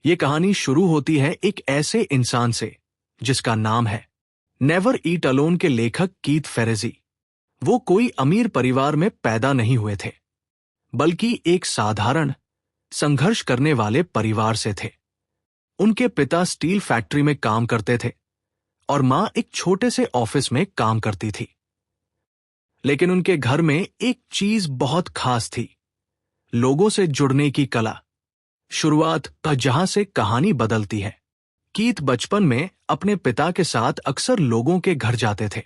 ये कहानी शुरू होती है एक ऐसे इंसान से जिसका नाम है नेवर ईट अलोन के लेखक कीथ फेरेजी। वो कोई अमीर परिवार में पैदा नहीं हुए थे, बल्कि एक साधारण संघर्ष करने वाले परिवार से थे। उनके पिता स्टील फैक्ट्री में काम करते थे और मां एक छोटे से ऑफिस में काम करती थी। लेकिन उनके घर में एक चीज बहुत खास थी, लोगों से जुड़ने की कला। शुरुआत का जहां से कहानी बदलती है। कीथ बचपन में अपने पिता के साथ अक्सर लोगों के घर जाते थे।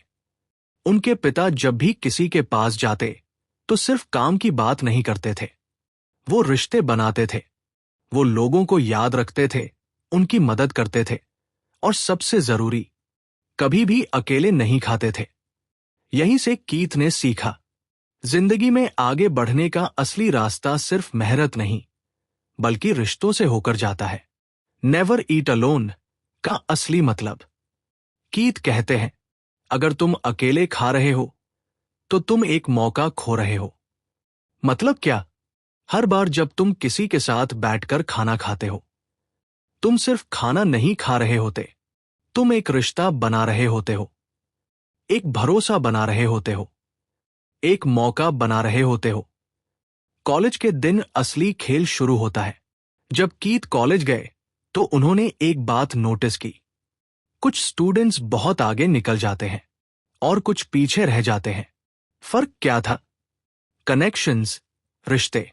उनके पिता जब भी किसी के पास जाते तो सिर्फ काम की बात नहीं करते थे, वो रिश्ते बनाते थे। वो लोगों को याद रखते थे, उनकी मदद करते थे और सबसे जरूरी, कभी भी अकेले नहीं खाते थे। यहीं से कीथ ने सीखा, जिंदगी में आगे बढ़ने का असली रास्ता सिर्फ मेहनत नहीं, बल्कि रिश्तों से होकर जाता है। नेवर ईट अलोन का असली मतलब। कीथ कहते हैं, अगर तुम अकेले खा रहे हो तो तुम एक मौका खो रहे हो। मतलब क्या? हर बार जब तुम किसी के साथ बैठकर खाना खाते हो, तुम सिर्फ खाना नहीं खा रहे होते, तुम एक रिश्ता बना रहे होते हो, एक भरोसा बना रहे होते हो, एक मौका बना रहे होते हो। कॉलेज के दिन असली खेल शुरू होता है। जब कीथ कॉलेज गए तो उन्होंने एक बात नोटिस की, कुछ स्टूडेंट्स बहुत आगे निकल जाते हैं और कुछ पीछे रह जाते हैं। फर्क क्या था? कनेक्शंस, रिश्ते।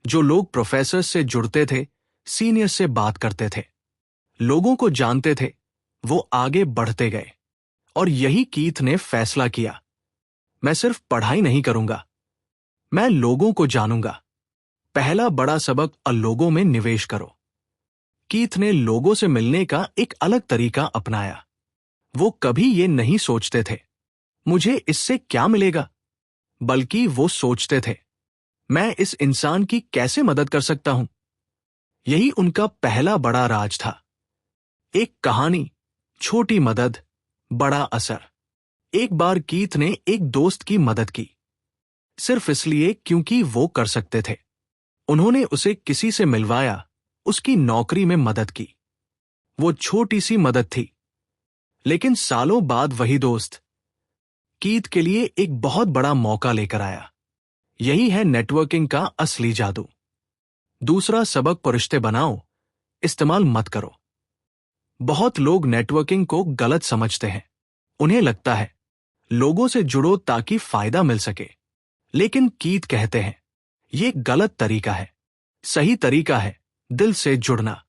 जो लोग प्रोफेसर से जुड़ते थे, सीनियर से बात करते थे, लोगों को जानते थे, वो आगे बढ़ते गए। और यही कीथ ने फैसला किया, मैं सिर्फ पढ़ाई नहीं करूंगा, मैं लोगों को जानूंगा। पहला बड़ा सबक, लोगों में निवेश करो। कीथ ने लोगों से मिलने का एक अलग तरीका अपनाया। वो कभी ये नहीं सोचते थे, मुझे इससे क्या मिलेगा, बल्कि वो सोचते थे, मैं इस इंसान की कैसे मदद कर सकता हूं। यही उनका पहला बड़ा राज था। एक कहानी, छोटी मदद, बड़ा असर। एक बार कीथ ने एक दोस्त की मदद की, सिर्फ इसलिए क्योंकि वो कर सकते थे। उन्होंने उसे किसी से मिलवाया, उसकी नौकरी में मदद की। वो छोटी सी मदद थी, लेकिन सालों बाद वही दोस्त कीथ के लिए एक बहुत बड़ा मौका लेकर आया। यही है नेटवर्किंग का असली जादू। दूसरा सबक, पर रिश्ते बनाओ, इस्तेमाल मत करो। बहुत लोग नेटवर्किंग को गलत समझते हैं। उन्हें लगता है लोगों से जुड़ो ताकि फायदा मिल सके। लेकिन कीथ कहते हैं, ये गलत तरीका है। सही तरीका है दिल से जुड़ना।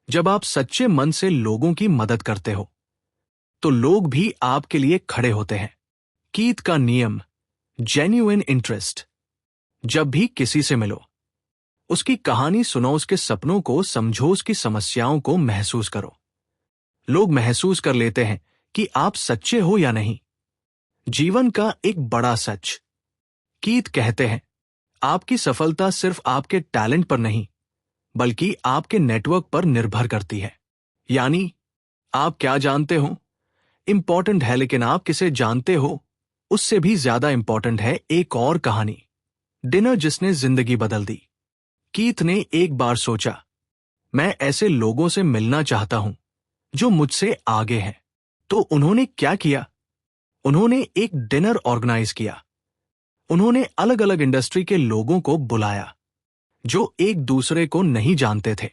जब आप सच्चे मन से लोगों की मदद करते हो तो लोग भी आपके लिए खड़े होते हैं। कीथ का नियम, जेन्युइन इंटरेस्ट। जब भी किसी से मिलो, उसकी कहानी सुनो, उसके सपनों को समझो, उसकी समस्याओं को महसूस करो। लोग महसूस कर लेते हैं कि आप सच्चे हो या नहीं। जीवन का एक बड़ा सच। कीथ कहते हैं, आपकी सफलता सिर्फ आपके टैलेंट पर नहीं, बल्कि आपके नेटवर्क पर निर्भर करती है। यानी आप क्या जानते हो इंपॉर्टेंट है, लेकिन आप किसे जानते हो उससे भी ज्यादा इंपॉर्टेंट है। एक और कहानी, डिनर जिसने जिंदगी बदल दी। कीथ ने एक बार सोचा, मैं ऐसे लोगों से मिलना चाहता हूं जो मुझसे आगे हैं। तो उन्होंने क्या किया? उन्होंने एक डिनर ऑर्गेनाइज किया। उन्होंने अलग अलग इंडस्ट्री के लोगों को बुलाया जो एक दूसरे को नहीं जानते थे,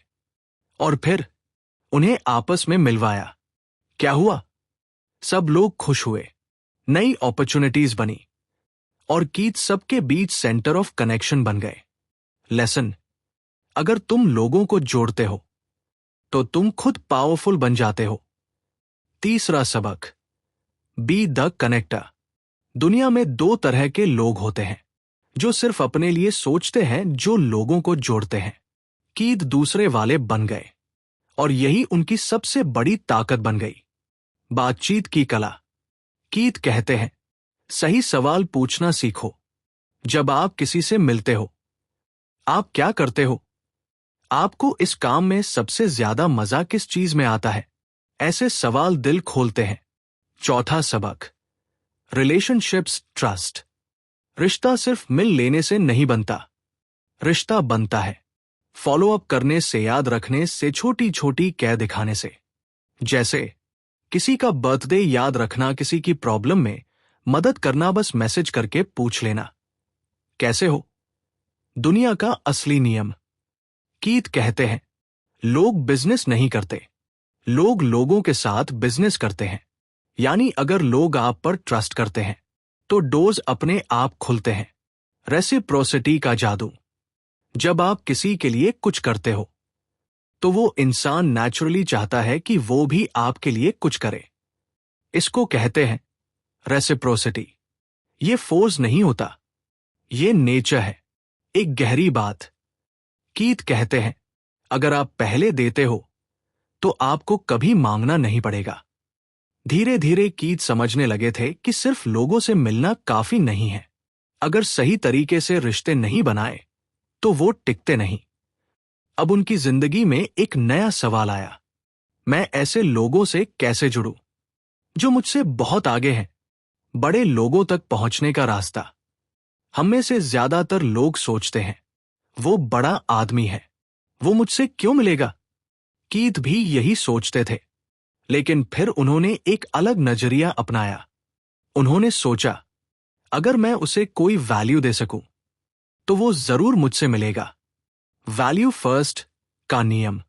और फिर उन्हें आपस में मिलवाया। क्या हुआ? सब लोग खुश हुए, नई अपॉर्चुनिटीज बनी और कीथ सबके बीच सेंटर ऑफ कनेक्शन बन गए। लेसन, अगर तुम लोगों को जोड़ते हो तो तुम खुद पावरफुल बन जाते हो। तीसरा सबक, बी द कनेक्टर। दुनिया में दो तरह के लोग होते हैं, जो सिर्फ अपने लिए सोचते हैं, जो लोगों को जोड़ते हैं। कीथ दूसरे वाले बन गए और यही उनकी सबसे बड़ी ताकत बन गई। बातचीत की कला। कीथ कहते हैं, सही सवाल पूछना सीखो। जब आप किसी से मिलते हो, आप क्या करते हो? आपको इस काम में सबसे ज्यादा मजा किस चीज में आता है? ऐसे सवाल दिल खोलते हैं। चौथा सबक, रिलेशनशिप्स ट्रस्ट। रिश्ता सिर्फ मिल लेने से नहीं बनता, रिश्ता बनता है फॉलो अप करने से, याद रखने से, छोटी छोटी कह दिखाने से। जैसे किसी का बर्थडे याद रखना, किसी की प्रॉब्लम में मदद करना, बस मैसेज करके पूछ लेना कैसे हो। दुनिया का असली नियम। कीथ कहते हैं, लोग बिजनेस नहीं करते, लोग लोगों के साथ बिजनेस करते हैं। यानी अगर लोग आप पर ट्रस्ट करते हैं तो डोर्स अपने आप खुलते हैं। रेसिप्रोसिटी का जादू। जब आप किसी के लिए कुछ करते हो तो वो इंसान नेचुरली चाहता है कि वो भी आपके लिए कुछ करे। इसको कहते हैं रेसिप्रोसिटी। ये फोर्स नहीं होता, ये नेचर है। एक गहरी बात। कीथ कहते हैं, अगर आप पहले देते हो तो आपको कभी मांगना नहीं पड़ेगा। धीरे धीरे कीथ समझने लगे थे कि सिर्फ लोगों से मिलना काफी नहीं है। अगर सही तरीके से रिश्ते नहीं बनाए तो वो टिकते नहीं। अब उनकी जिंदगी में एक नया सवाल आया, मैं ऐसे लोगों से कैसे जुड़ूं जो मुझसे बहुत आगे हैं। बड़े लोगों तक पहुंचने का रास्ता। हम में से ज्यादातर लोग सोचते हैं, वो बड़ा आदमी है, वो मुझसे क्यों मिलेगा। कीथ भी यही सोचते थे, लेकिन फिर उन्होंने एक अलग नजरिया अपनाया। उन्होंने सोचा, अगर मैं उसे कोई वैल्यू दे सकूं तो वो जरूर मुझसे मिलेगा। वैल्यू फर्स्ट का नियम।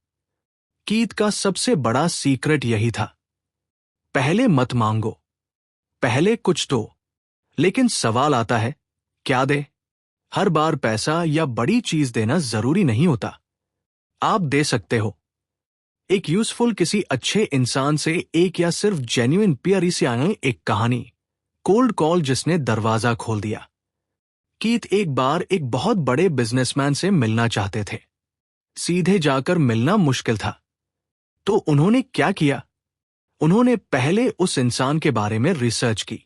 कीथ का सबसे बड़ा सीक्रेट यही था। पहले मत मांगो, पहले कुछ दो। लेकिन सवाल आता है, क्या दे। हर बार पैसा या बड़ी चीज देना जरूरी नहीं होता। आप दे सकते हो एक यूजफुल, किसी अच्छे इंसान से एक, या सिर्फ जेन्युइन प्यारी सी आए एक कहानी। कोल्ड कॉल जिसने दरवाजा खोल दिया। कीथ एक बार एक बहुत बड़े बिजनेसमैन से मिलना चाहते थे। सीधे जाकर मिलना मुश्किल था, तो उन्होंने क्या किया। उन्होंने पहले उस इंसान के बारे में रिसर्च की,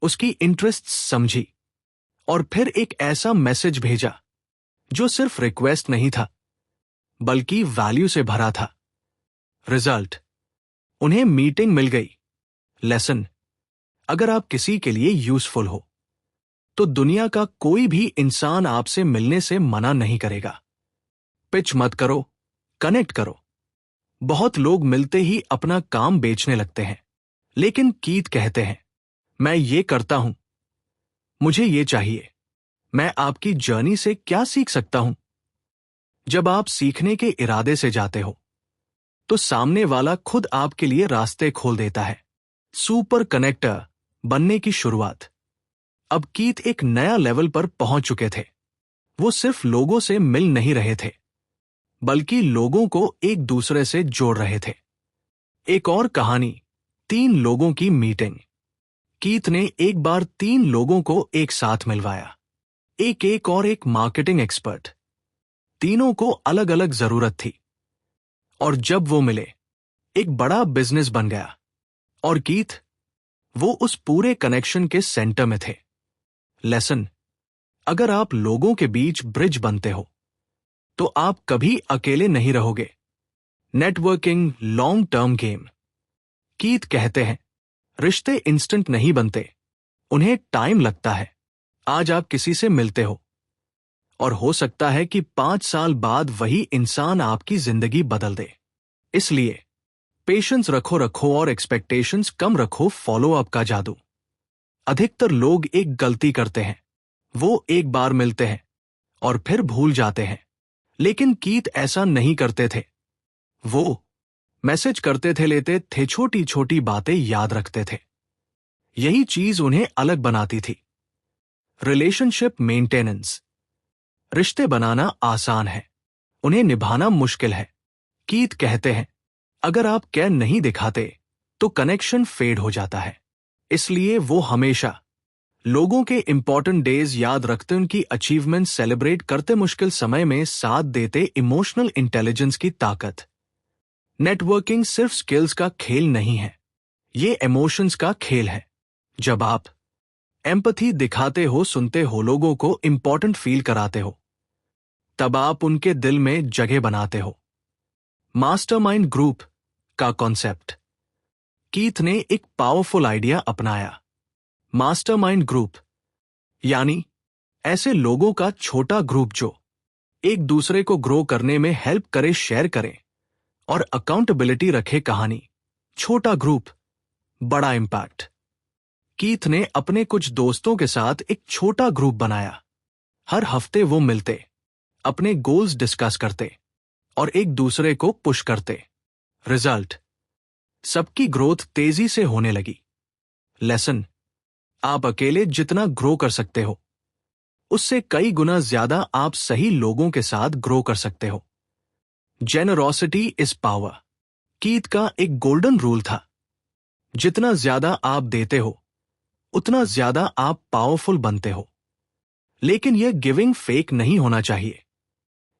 उसकी इंटरेस्ट्स समझी, और फिर एक ऐसा मैसेज भेजा जो सिर्फ रिक्वेस्ट नहीं था बल्कि वैल्यू से भरा था। रिजल्ट, उन्हें मीटिंग मिल गई। लेसन, अगर आप किसी के लिए यूजफुल हो तो दुनिया का कोई भी इंसान आपसे मिलने से मना नहीं करेगा। पिच मत करो, कनेक्ट करो। बहुत लोग मिलते ही अपना काम बेचने लगते हैं, लेकिन कीथ कहते हैं, मैं ये करता हूं, मुझे ये चाहिए, मैं आपकी जर्नी से क्या सीख सकता हूं। जब आप सीखने के इरादे से जाते हो तो सामने वाला खुद आपके लिए रास्ते खोल देता है। सुपर कनेक्टर बनने की शुरुआत। अब कीथ एक नया लेवल पर पहुंच चुके थे। वो सिर्फ लोगों से मिल नहीं रहे थे, बल्कि लोगों को एक दूसरे से जोड़ रहे थे। एक और कहानी, 3 लोगों की मीटिंग। कीथ ने एक बार 3 लोगों को एक साथ मिलवाया, एक और एक मार्केटिंग एक्सपर्ट। तीनों को अलग अलग जरूरत थी, और जब वो मिले एक बड़ा बिजनेस बन गया। और कीथ, वो उस पूरे कनेक्शन के सेंटर में थे। लेसन, अगर आप लोगों के बीच ब्रिज बनते हो तो आप कभी अकेले नहीं रहोगे। Networking long term game. Keith कहते हैं, रिश्ते इंस्टेंट नहीं बनते, उन्हें टाइम लगता है। आज आप किसी से मिलते हो और हो सकता है कि 5 साल बाद वही इंसान आपकी जिंदगी बदल दे। इसलिए पेशेंस रखो और एक्सपेक्टेशंस कम रखो। फॉलो अप का जादू। अधिकतर लोग एक गलती करते हैं, वो एक बार मिलते हैं और फिर भूल जाते हैं। लेकिन कीथ ऐसा नहीं करते थे। वो मैसेज करते थे, लेते थे, छोटी छोटी बातें याद रखते थे। यही चीज उन्हें अलग बनाती थी। Relationship maintenance. रिश्ते बनाना आसान है, उन्हें निभाना मुश्किल है। कीथ कहते हैं, अगर आप केयर नहीं दिखाते तो कनेक्शन फेड हो जाता है। इसलिए वो हमेशा लोगों के इंपॉर्टेंट डेज याद रखते, उनकी अचीवमेंट सेलिब्रेट करते, मुश्किल समय में साथ देते। इमोशनल इंटेलिजेंस की ताकत। नेटवर्किंग सिर्फ स्किल्स का खेल नहीं है, ये इमोशंस का खेल है। जब आप एम्पैथी दिखाते हो, सुनते हो, लोगों को इंपॉर्टेंट फील कराते हो, तब आप उनके दिल में जगह बनाते हो। मास्टरमाइंड ग्रुप का कॉन्सेप्ट। कीथ ने एक पावरफुल आइडिया अपनाया। मास्टरमाइंड ग्रुप यानी ऐसे लोगों का छोटा ग्रुप जो एक दूसरे को ग्रो करने में हेल्प करे, शेयर करें और अकाउंटेबिलिटी रखे। कहानी छोटा ग्रुप, बड़ा इम्पैक्ट। कीथ ने अपने कुछ दोस्तों के साथ एक छोटा ग्रुप बनाया। हर हफ्ते वो मिलते, अपने गोल्स डिस्कस करते और एक दूसरे को पुश करते। रिजल्ट, सबकी ग्रोथ तेजी से होने लगी। लेसन, आप अकेले जितना ग्रो कर सकते हो, उससे कई गुना ज्यादा आप सही लोगों के साथ ग्रो कर सकते हो। Generosity is power. कीथ का एक गोल्डन रूल था, जितना ज्यादा आप देते हो उतना ज्यादा आप पावरफुल बनते हो। लेकिन यह गिविंग फेक नहीं होना चाहिए,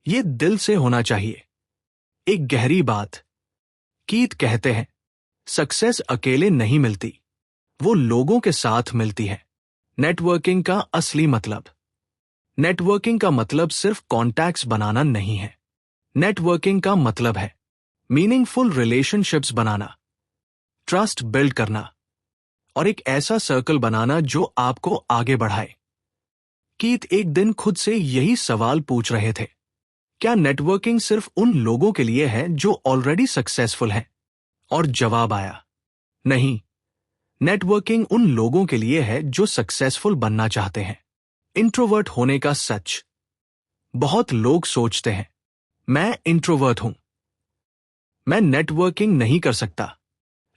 यह दिल से होना चाहिए। एक गहरी बात, कीथ कहते हैं, सक्सेस अकेले नहीं मिलती, वो लोगों के साथ मिलती है। नेटवर्किंग का असली मतलब, नेटवर्किंग का मतलब सिर्फ कॉन्टैक्ट्स बनाना नहीं है। नेटवर्किंग का मतलब है मीनिंगफुल रिलेशनशिप्स बनाना, ट्रस्ट बिल्ड करना और एक ऐसा सर्कल बनाना जो आपको आगे बढ़ाए। कीथ एक दिन खुद से यही सवाल पूछ रहे थे, क्या नेटवर्किंग सिर्फ उन लोगों के लिए है जो ऑलरेडी सक्सेसफुल हैं? और जवाब आया, नहीं, नेटवर्किंग उन लोगों के लिए है जो सक्सेसफुल बनना चाहते हैं। इंट्रोवर्ट होने का सच। बहुत लोग सोचते हैं, मैं इंट्रोवर्ट हूं, मैं नेटवर्किंग नहीं कर सकता।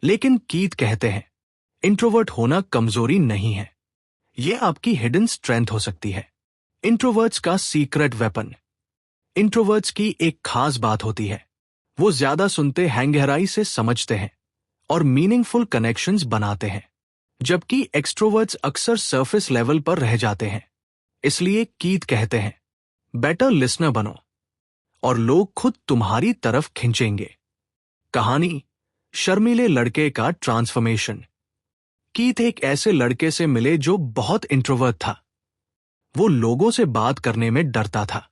लेकिन कीथ कहते हैं, इंट्रोवर्ट होना कमजोरी नहीं है, यह आपकी हिडन स्ट्रेंथ हो सकती है। इंट्रोवर्ट्स का सीक्रेट वेपन। इंट्रोवर्ट्स की एक खास बात होती है, वो ज्यादा सुनते हैं, गहराई से समझते हैं और मीनिंगफुल कनेक्शंस बनाते हैं, जबकि एक्सट्रोवर्ट्स अक्सर सरफेस लेवल पर रह जाते हैं। इसलिए कीथ कहते हैं, बेटर लिसनर बनो और लोग खुद तुम्हारी तरफ खिंचेंगे। कहानी शर्मीले लड़के का ट्रांसफॉर्मेशन। कीथ एक ऐसे लड़के से मिले जो बहुत इंट्रोवर्ट था। वो लोगों से बात करने में डरता था,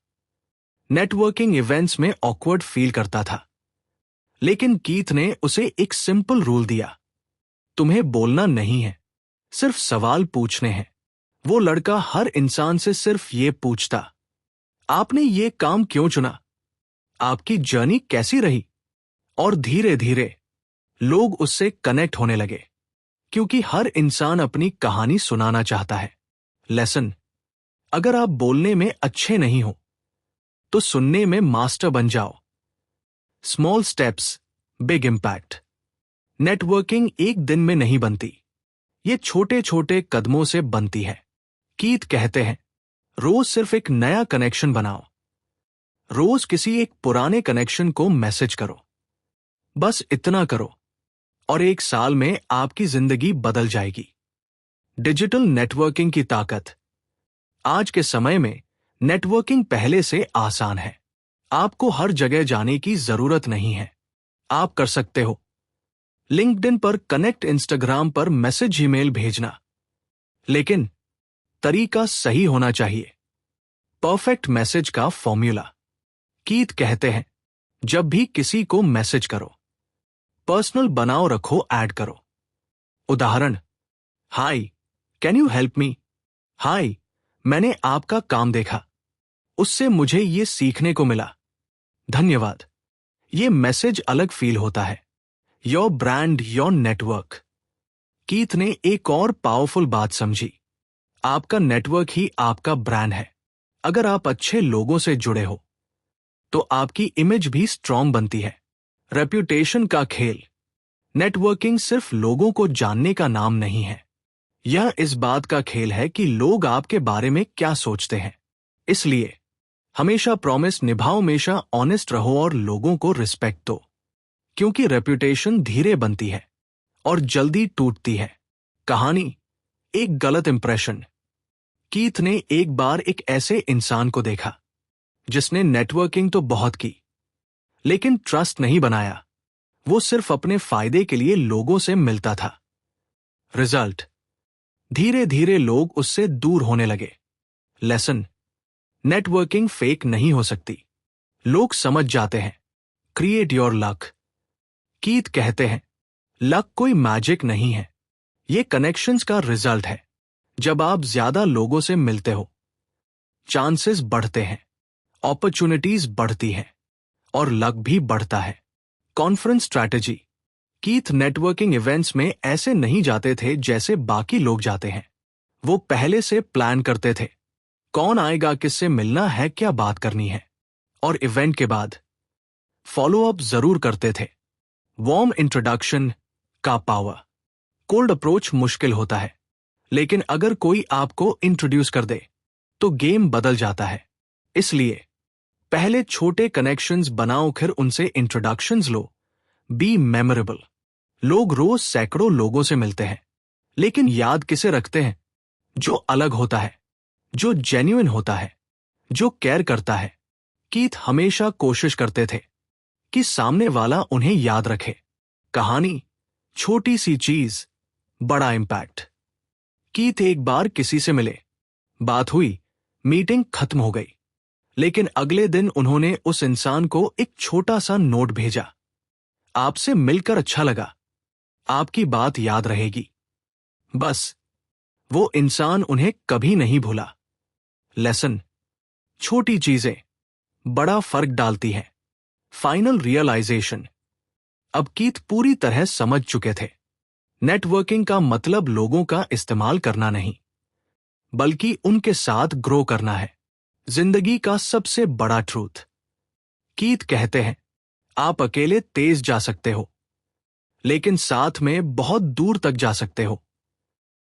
नेटवर्किंग इवेंट्स में ऑकवर्ड फील करता था। लेकिन कीथ ने उसे एक सिंपल रूल दिया, तुम्हें बोलना नहीं है, सिर्फ सवाल पूछने हैं। वो लड़का हर इंसान से सिर्फ ये पूछता, आपने ये काम क्यों चुना, आपकी जर्नी कैसी रही? और धीरे धीरे लोग उससे कनेक्ट होने लगे, क्योंकि हर इंसान अपनी कहानी सुनाना चाहता है। लेसन, अगर आप बोलने में अच्छे नहीं हो तो सुनने में मास्टर बन जाओ। Small steps, big impact. Networking एक दिन में नहीं बनती, ये छोटे छोटे कदमों से बनती है। कीथ कहते हैं, रोज सिर्फ एक नया कनेक्शन बनाओ, रोज किसी एक पुराने कनेक्शन को मैसेज करो, बस इतना करो और एक साल में आपकी जिंदगी बदल जाएगी। डिजिटल नेटवर्किंग की ताकत। आज के समय में नेटवर्किंग पहले से आसान है। आपको हर जगह जाने की जरूरत नहीं है। आप कर सकते हो लिंक्डइन पर कनेक्ट, इंस्टाग्राम पर मैसेज, ईमेल भेजना, लेकिन तरीका सही होना चाहिए। परफेक्ट मैसेज का फॉर्मूला। कीथ कहते हैं, जब भी किसी को मैसेज करो, पर्सनल बनाओ रखो, ऐड करो। उदाहरण, हाय, कैन यू हेल्प मी? हाय, मैंने आपका काम देखा, उससे मुझे ये सीखने को मिला, धन्यवाद। ये मैसेज अलग फील होता है। Your brand, your network. Keith ने एक और पावरफुल बात समझी, आपका नेटवर्क ही आपका ब्रांड है। अगर आप अच्छे लोगों से जुड़े हो तो आपकी इमेज भी स्ट्रांग बनती है। रेप्यूटेशन का खेल। नेटवर्किंग सिर्फ लोगों को जानने का नाम नहीं है, यह इस बात का खेल है कि लोग आपके बारे में क्या सोचते हैं। इसलिए हमेशा प्रॉमिस निभाओ, हमेशा ऑनेस्ट रहो और लोगों को रिस्पेक्ट दो, क्योंकि रेप्यूटेशन धीरे बनती है और जल्दी टूटती है। कहानी, एक गलत इंप्रेशन। कीथ ने एक बार एक ऐसे इंसान को देखा जिसने नेटवर्किंग तो बहुत की, लेकिन ट्रस्ट नहीं बनाया। वो सिर्फ अपने फायदे के लिए लोगों से मिलता था। रिजल्ट, धीरे धीरे लोग उससे दूर होने लगे। लेसन, नेटवर्किंग फेक नहीं हो सकती, लोग समझ जाते हैं। Create your luck. कीथ कहते हैं, लक कोई मैजिक नहीं है, ये कनेक्शंस का रिजल्ट है। जब आप ज्यादा लोगों से मिलते हो, चांसेस बढ़ते हैं अपॉर्चुनिटीज बढ़ती हैं और लक भी बढ़ता है। Conference strategy. Keith networking events में ऐसे नहीं जाते थे जैसे बाकी लोग जाते हैं। वो पहले से प्लान करते थे, कौन आएगा, किससे मिलना है, क्या बात करनी है, और इवेंट के बाद फॉलो अप जरूर करते थे। वार्म इंट्रोडक्शन का पावर। कोल्ड अप्रोच मुश्किल होता है, लेकिन अगर कोई आपको इंट्रोड्यूस कर दे तो गेम बदल जाता है। इसलिए पहले छोटे कनेक्शंस बनाओ, फिर उनसे इंट्रोडक्शंस लो। B memorable. लोग रोज सैकड़ों लोगों से मिलते हैं, लेकिन याद किसे रखते हैं? जो अलग होता है, जो जेन्युइन होता है, जो केयर करता है। कीथ हमेशा कोशिश करते थे कि सामने वाला उन्हें याद रखे। कहानी, छोटी सी चीज, बड़ा इंपैक्ट। कीथ एक बार किसी से मिले, बात हुई, मीटिंग खत्म हो गई, लेकिन अगले दिन उन्होंने उस इंसान को एक छोटा सा नोट भेजा। आपसे मिलकर अच्छा लगा, आपकी बात याद रहेगी। बस, वो इंसान उन्हें कभी नहीं भूला। लेसन, छोटी चीजें बड़ा फर्क डालती हैं। Final realisation. अब कीथ पूरी तरह समझ चुके थे, नेटवर्किंग का मतलब लोगों का इस्तेमाल करना नहीं, बल्कि उनके साथ ग्रो करना है। जिंदगी का सबसे बड़ा ट्रूथ। कीथ कहते हैं, आप अकेले तेज जा सकते हो, लेकिन साथ में बहुत दूर तक जा सकते हो।